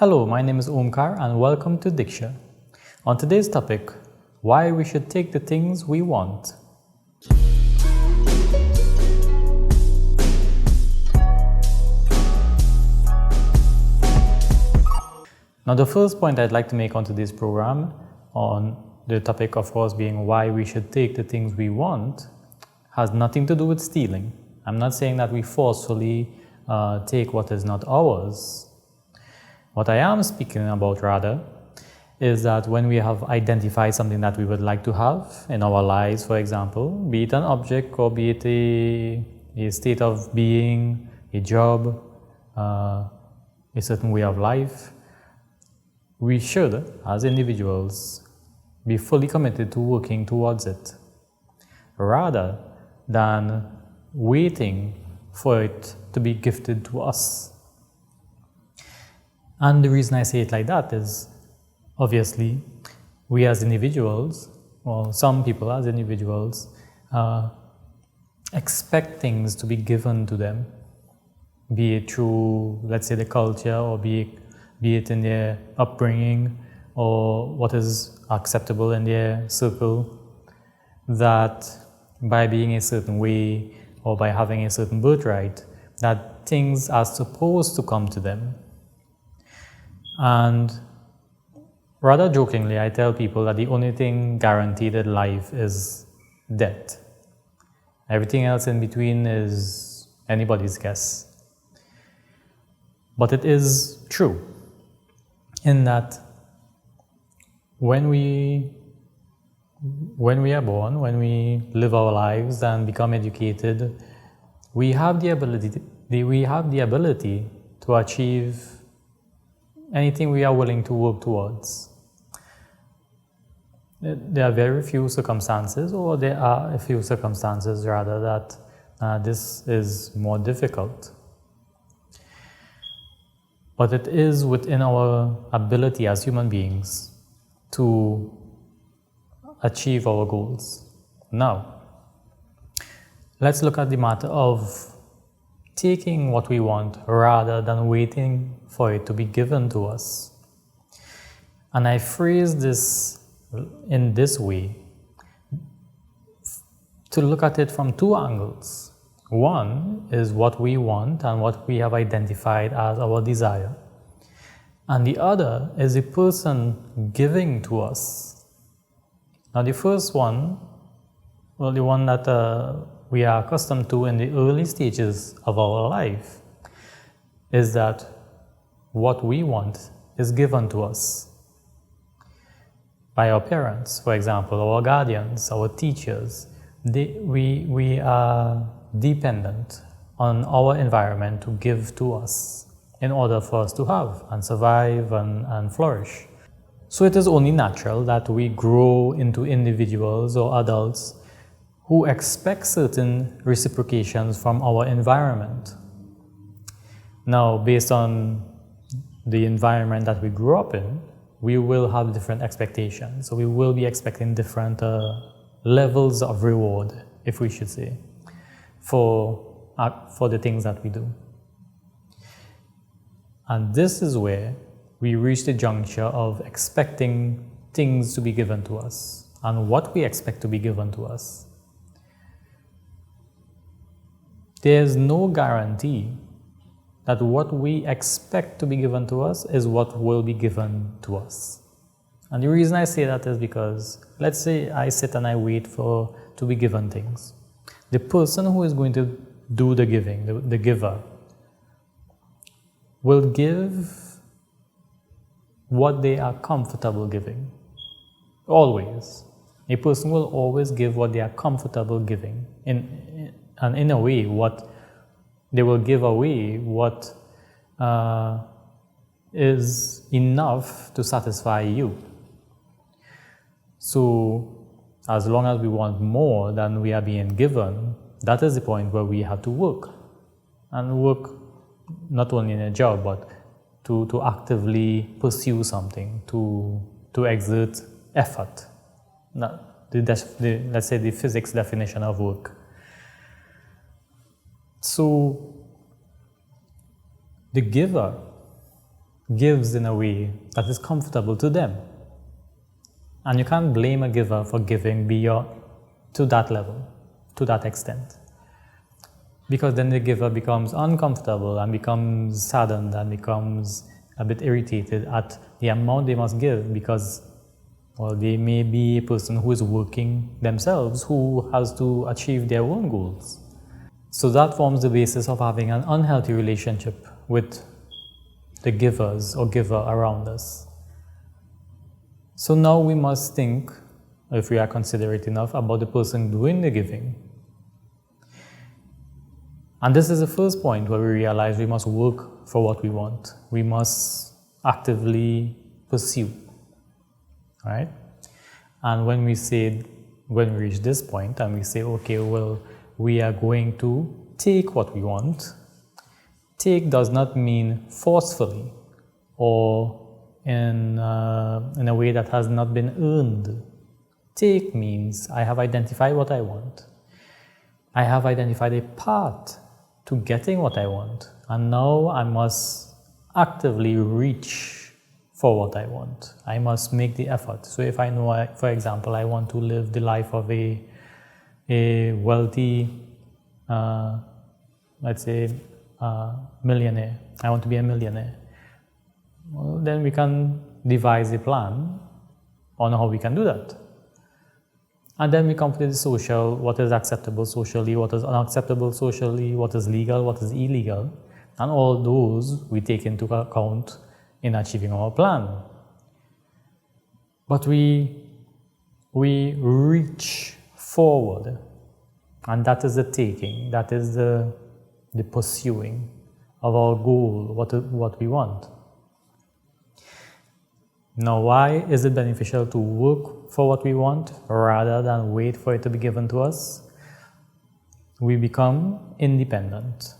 Hello, my name is Omkar and welcome to Diksha. On today's topic, why we should take the things we want. Now the first point I'd like to make on today's program, on the topic of course being why we should take the things we want, has nothing to do with stealing. I'm not saying that we forcefully take what is not ours. What I am speaking about rather is that when we have identified something that we would like to have in our lives, for example, be it an object or be it a state of being, a job, a certain way of life, we should, as individuals, be fully committed to working towards it, rather than waiting for it to be gifted to us. And the reason I say it like that is, obviously, we as individuals, or some people as individuals, expect things to be given to them, be it through, let's say, the culture, or be it in their upbringing, or what is acceptable in their circle, that by being a certain way, or by having a certain birthright, that things are supposed to come to them. And rather jokingly, I tell people that the only thing guaranteed in life is death. Everything else in between is anybody's guess. But it is true in that when we are born, when we live our lives and become educated, we have the ability to achieve anything we are willing to work towards. There are very few circumstances, or there are a few circumstances rather, that this is more difficult. But it is within our ability as human beings to achieve our goals. Now, let's look at the matter of taking what we want rather than waiting for it to be given to us. And I phrase this in this way, to look at it from two angles. One is what we want and what we have identified as our desire. And the other is a person giving to us. Now the first one, well, the one that we are accustomed to in the early stages of our life, is that what we want is given to us by our parents, for example, our guardians, our teachers. We are dependent on our environment to give to us in order for us to have and survive and flourish. So it is only natural that we grow into individuals or adults who expect certain reciprocations from our environment. Now, based on the environment that we grew up in, we will have different expectations. So we will be expecting different levels of reward, if we should say, for the things that we do. And this is where we reach the juncture of expecting things to be given to us and what we expect to be given to us. There's no guarantee that what we expect to be given to us is what will be given to us. And the reason I say that is because, let's say I sit and I wait to be given things. The person who is going to do the giving, the giver, will give what they are comfortable giving. Always. A person will always give what they are comfortable giving. And in a way, what they will give away what is enough to satisfy you. So, as long as we want more than we are being given, that is the point where we have to work. And work not only in a job, but to actively pursue something, to exert effort. Let's say the physics definition of work. So, the giver gives in a way that is comfortable to them. And you can't blame a giver for giving beyond to that level, to that extent. Because then the giver becomes uncomfortable and becomes saddened and becomes a bit irritated at the amount they must give, because, well, they may be a person who is working themselves, who has to achieve their own goals. So that forms the basis of having an unhealthy relationship with the givers or giver around us. So now we must think, if we are considerate enough, about the person doing the giving. And this is the first point where we realize we must work for what we want. We must actively pursue, right? And when we reach this point and we say, okay, well, we are going to take what we want. Take does not mean forcefully or in a way that has not been earned. Take means I have identified what I want. I have identified a path to getting what I want, and now I must actively reach for what I want. I must make the effort. So if I know, for example, I want to live the life of a wealthy, let's say, millionaire. I want to be a millionaire. Well, then we can devise a plan on how we can do that. And then we come to the social, what is acceptable socially, what is unacceptable socially, what is legal, what is illegal. And all those we take into account in achieving our plan. But we reach forward, and that is the taking, that is the pursuing of our goal, what we want. Now, why is it beneficial to work for what we want rather than wait for it to be given to us? We become independent.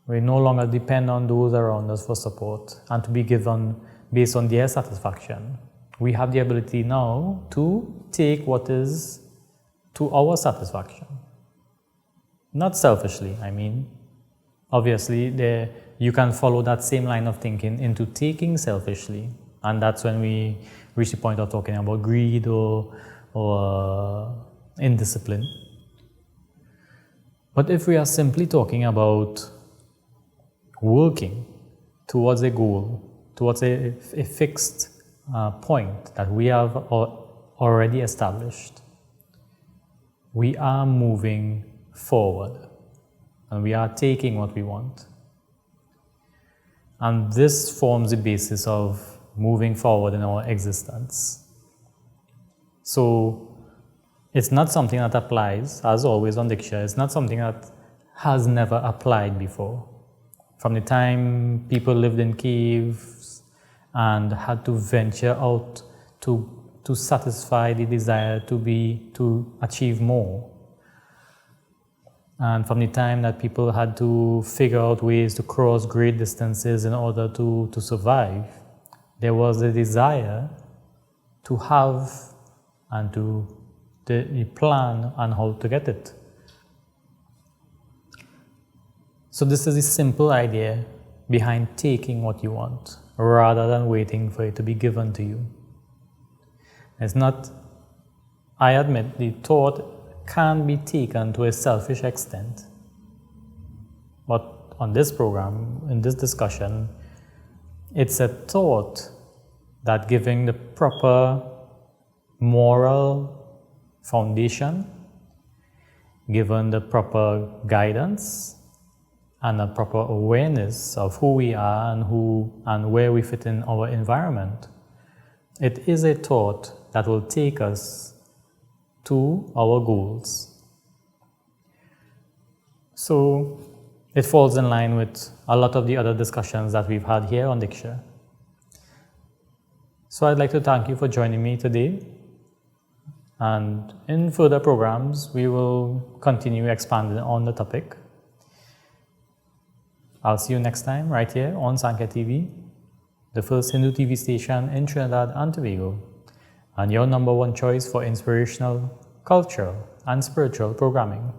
We no longer depend on those around us for support and to be given based on their satisfaction. We have the ability now to take what is to our satisfaction. Not selfishly, I mean. Obviously, you can follow that same line of thinking into taking selfishly. And that's when we reach the point of talking about greed or indiscipline. But if we are simply talking about working towards a goal, towards a fixed point that we have already established, we are moving forward and we are taking what we want. And this forms the basis of moving forward in our existence. So it's not something that applies, as always on Diksha, it's not something that has never applied before. From the time people lived in caves and had to venture out to satisfy the desire to achieve more. And from the time that people had to figure out ways to cross great distances in order to survive, there was a desire to have and to the plan on how to get it. So this is the simple idea behind taking what you want rather than waiting for it to be given to you. It's not, I admit, the thought can be taken to a selfish extent. But on this program, in this discussion, it's a thought that giving the proper moral foundation, given the proper guidance and a proper awareness of who we are and where we fit in our environment, it is a thought that will take us to our goals. So it falls in line with a lot of the other discussions that we've had here on Diksha. So I'd like to thank you for joining me today. And in further programs, we will continue expanding on the topic. I'll see you next time right here on Sankhya TV, the first Hindu TV station in Trinidad and Tobago, and your #1 choice for inspirational, cultural, and spiritual programming.